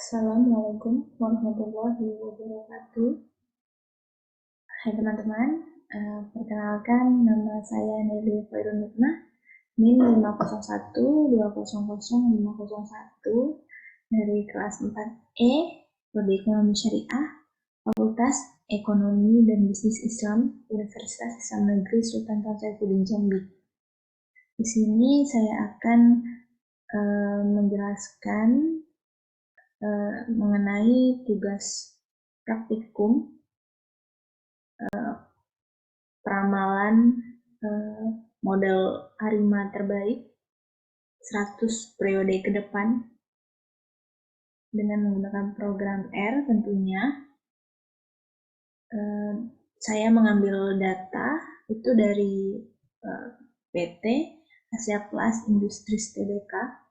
Assalamualaikum warahmatullahi wabarakatuh. Hai teman-teman, perkenalkan nama saya Nelly Khairun Nikmah, NIM 501200501 dari kelas 4E, Prodi Ekonomi Syariah, Fakultas Ekonomi dan Bisnis Islam, Universitas Islam Negeri Sultan Saifuddin Jambi. Di sini saya akan menjelaskan mengenai tugas praktikum peramalan model ARIMA terbaik 100 periode ke depan dengan menggunakan program R tentunya. Saya mengambil data itu dari PT Asia Plus Industries Tbk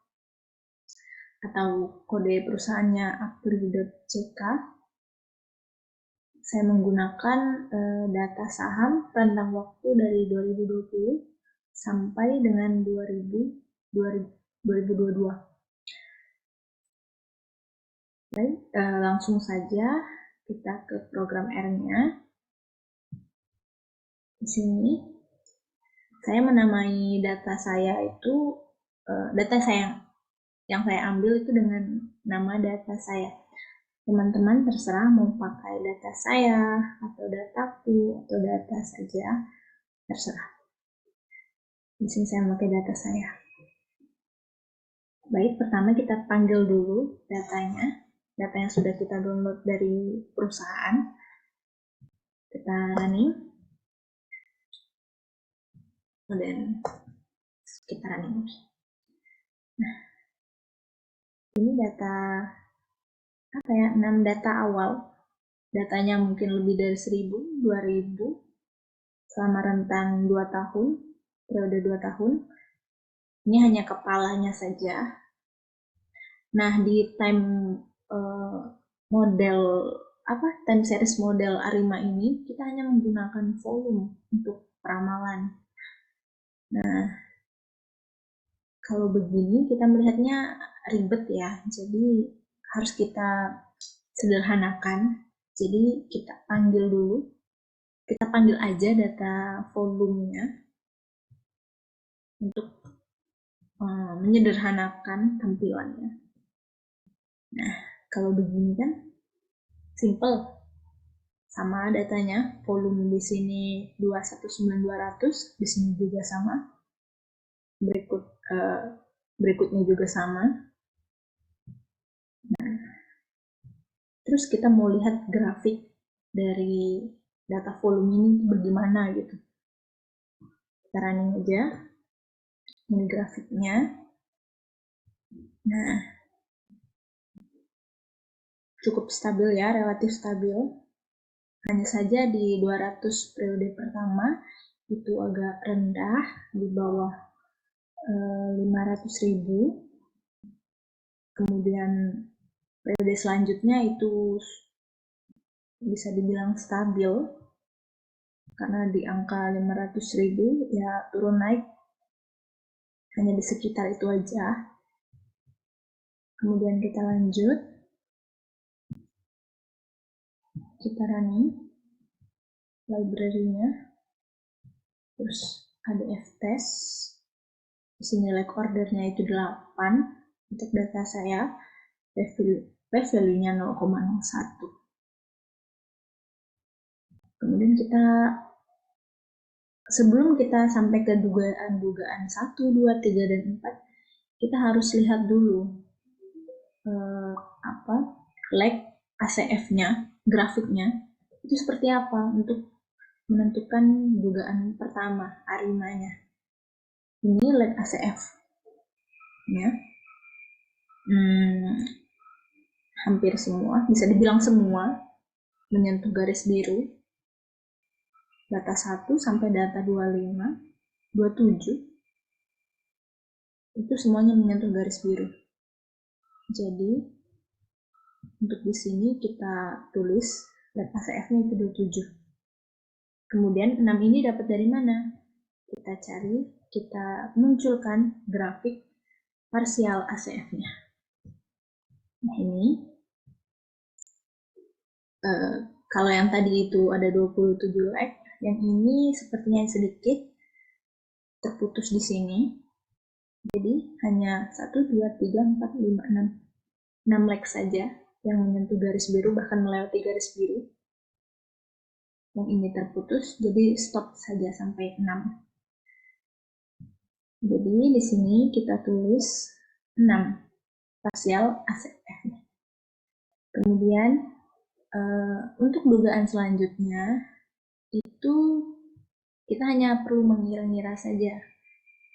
atau kode perusahaannya apri.ck. Saya menggunakan data saham rentang waktu dari 2020 sampai dengan 2022. Baik, langsung saja kita ke program R-nya. Di sini saya menamai data saya itu data saya yang saya ambil itu dengan nama data saya. Teman-teman terserah mau pakai data saya atau dataku atau data saja, terserah. Di sini saya memakai data saya. Baik, pertama kita panggil dulu datanya. Data yang sudah kita download dari perusahaan. Kita running. Dan kita running. Nah, ini data 6 data awal. Datanya mungkin lebih dari 1000, 2000 selama rentan 2 tahun, periode 2 tahun. Ini hanya kepalanya saja. Nah, di time series model ARIMA ini kita hanya menggunakan volume untuk peramalan. Nah, kalau begini kita melihatnya ribet ya, jadi harus kita sederhanakan. Jadi kita panggil dulu, kita panggil aja data volumenya untuk menyederhanakan tampilannya. Nah, kalau begini kan simple. Sama datanya, volume di sini 219.200, di sini juga sama. Berikutnya juga sama. Nah, terus kita mau lihat grafik dari data volume ini bagaimana gitu. Kita running aja. Ini grafiknya. Nah, cukup stabil ya, relatif stabil. Hanya saja di 200 periode pertama itu agak rendah, di bawah 500.000. Kemudian periode selanjutnya itu bisa dibilang stabil karena di angka 500.000 ya turun naik hanya di sekitar itu aja. Kemudian kita lanjut, kita running library-nya, terus ada F-test, di sini like ordernya itu 8 untuk data saya, p-value-nya 0,01. Kemudian kita sebelum kita sampai ke dugaan 1, 2, 3, dan 4, kita harus lihat dulu lag ACF-nya, grafiknya, itu seperti apa untuk menentukan dugaan pertama, ARIMA-nya. Ini lag ACF. Ya. Hampir semua, bisa dibilang semua, menyentuh garis biru. Data 1 sampai data 25, 27, itu semuanya menyentuh garis biru. Jadi, untuk di sini kita tulis lag ACF-nya itu 27. Kemudian 6 ini dapat dari mana? Kita cari, kita munculkan grafik parsial ACF-nya. Nah, ini Kalau yang tadi itu ada 27 leg, yang ini sepertinya sedikit terputus di sini. Jadi hanya 1, 2, 3, 4, 5, 6. 6 leg saja yang menyentuh garis biru, bahkan melewati garis biru. Yang ini terputus, jadi stop saja sampai 6. Jadi di sini kita tulis 6 parsial ACF. Kemudian untuk dugaan selanjutnya itu kita hanya perlu mengira-ngira saja,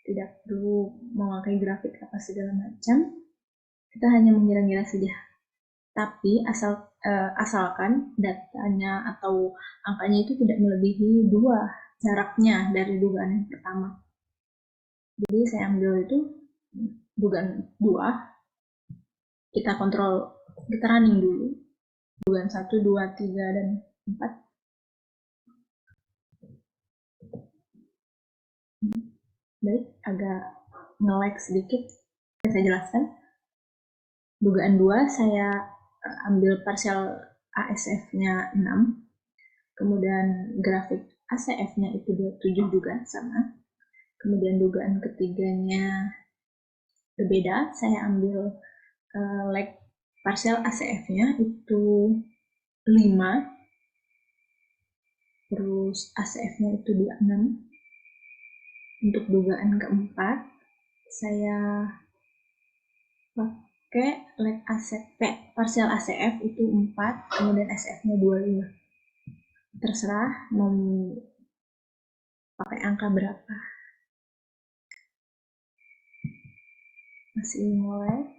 tidak perlu memakai grafik apa segala macam, kita hanya mengira-ngira saja. Tapi asalkan datanya atau angkanya itu tidak melebihi 2 jaraknya dari dugaan yang pertama. Jadi saya ambil itu dugaan 2, kita kontrol, kita running dulu dugaan 1, 2, 3, dan 4. Baik, agak nge-lag sedikit, saya jelaskan. Dugaan 2 saya ambil parsial ASF-nya 6, kemudian grafik ACF-nya itu 27 juga sama. Kemudian dugaan ketiganya berbeda, saya ambil leg parsial ACF-nya itu 5, terus ACF-nya itu 26. Untuk dugaan keempat, saya pakai leg ACF, parsial ACF itu 4, kemudian SF-nya 25. Terserah mau pakai angka berapa. Masih mulai.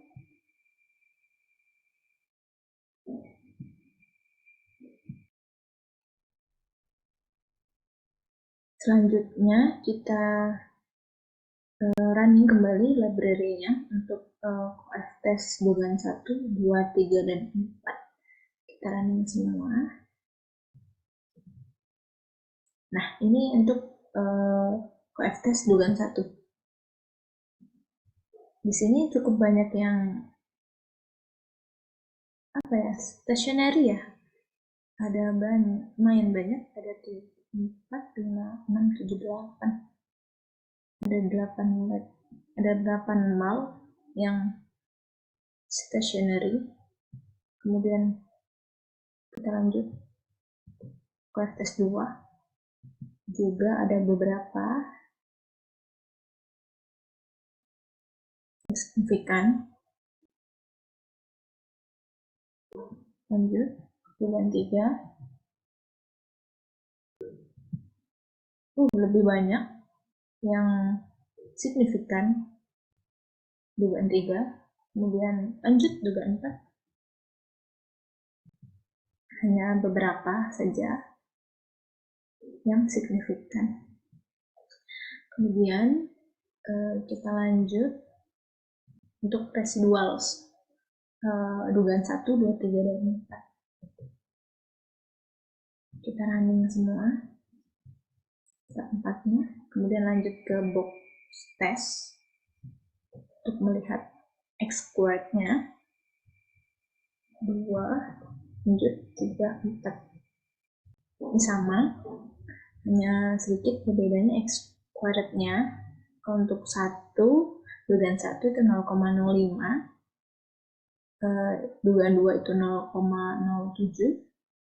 Selanjutnya kita running kembali library-nya untuk test dugaan 1, 2, 3, dan 4. Kita running semua. Nah, ini untuk test dugaan 1. Di sini cukup banyak yang stationary ya. Ada lumayan banyak, ada 4, 5, 6, 7, 8. Ada 8 mal yang stationary. Kemudian kita lanjut test 2. Juga ada beberapa signifikan. Lanjut dugaan 3. Lebih banyak yang signifikan dugaan 3. Kemudian lanjut dugaan 4. Hanya beberapa saja yang signifikan. Kemudian kita lanjut untuk residuals dugaan 1, 2, 3, dan 4. Kita running semua keempatnya, kemudian lanjut ke box test untuk melihat X-squared-nya 2, lanjut 3, 4. Ini sama, hanya sedikit berbedanya X-squared-nya. Untuk 1, dugaan 1 itu 0,05, dugaan 2 itu 0,07,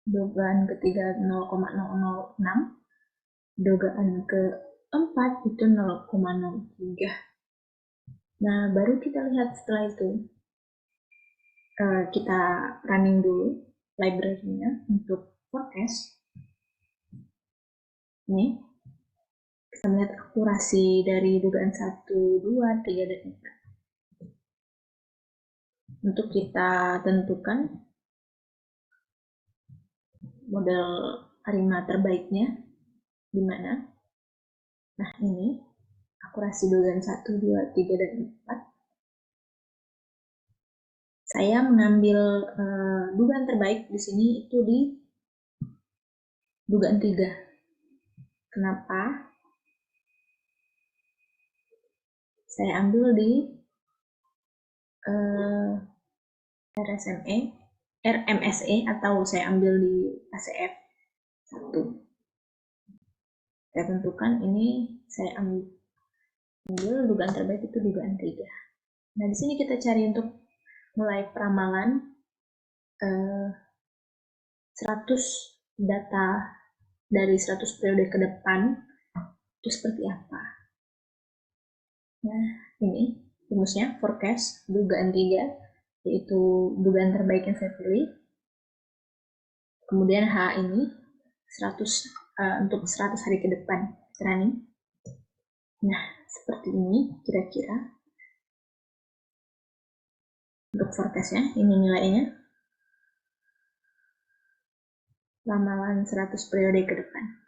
dugaan ketiga 0,006, dugaan keempat itu 0,03. Nah, baru kita lihat setelah itu. Kita running dulu library-nya untuk forecast. Ini kita melihat akurasi dari dugaan 1, 2, 3, dan 4. Untuk kita tentukan model ARIMA terbaiknya di mana. Nah, ini akurasi dugaan 1, 2, 3, dan 4. Saya mengambil dugaan terbaik di sini itu di dugaan 3. Kenapa? Saya ambil di RSME RMSE atau saya ambil di ACF 1. Saya tentukan ini saya ambil dugaan terbaik itu dugaan 3. Nah, di sini kita cari untuk mulai peramalan 100 data dari 100 periode ke depan itu seperti apa. Nah, ini rumusnya forecast dugaan 3, yaitu dugaan terbaik yang saya pilih. Kemudian H ini 100 untuk 100 hari ke depan running. Nah, seperti ini kira-kira untuk forecastnya. Ini nilainya, ramalan 100 periode ke depan.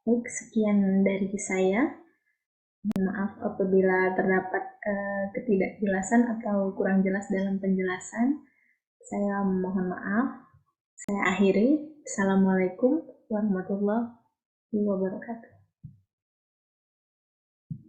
Baik, sekian dari saya. Maaf apabila terdapat ketidakjelasan atau kurang jelas dalam penjelasan. Saya mohon maaf. Saya akhiri. Assalamualaikum warahmatullahi wabarakatuh.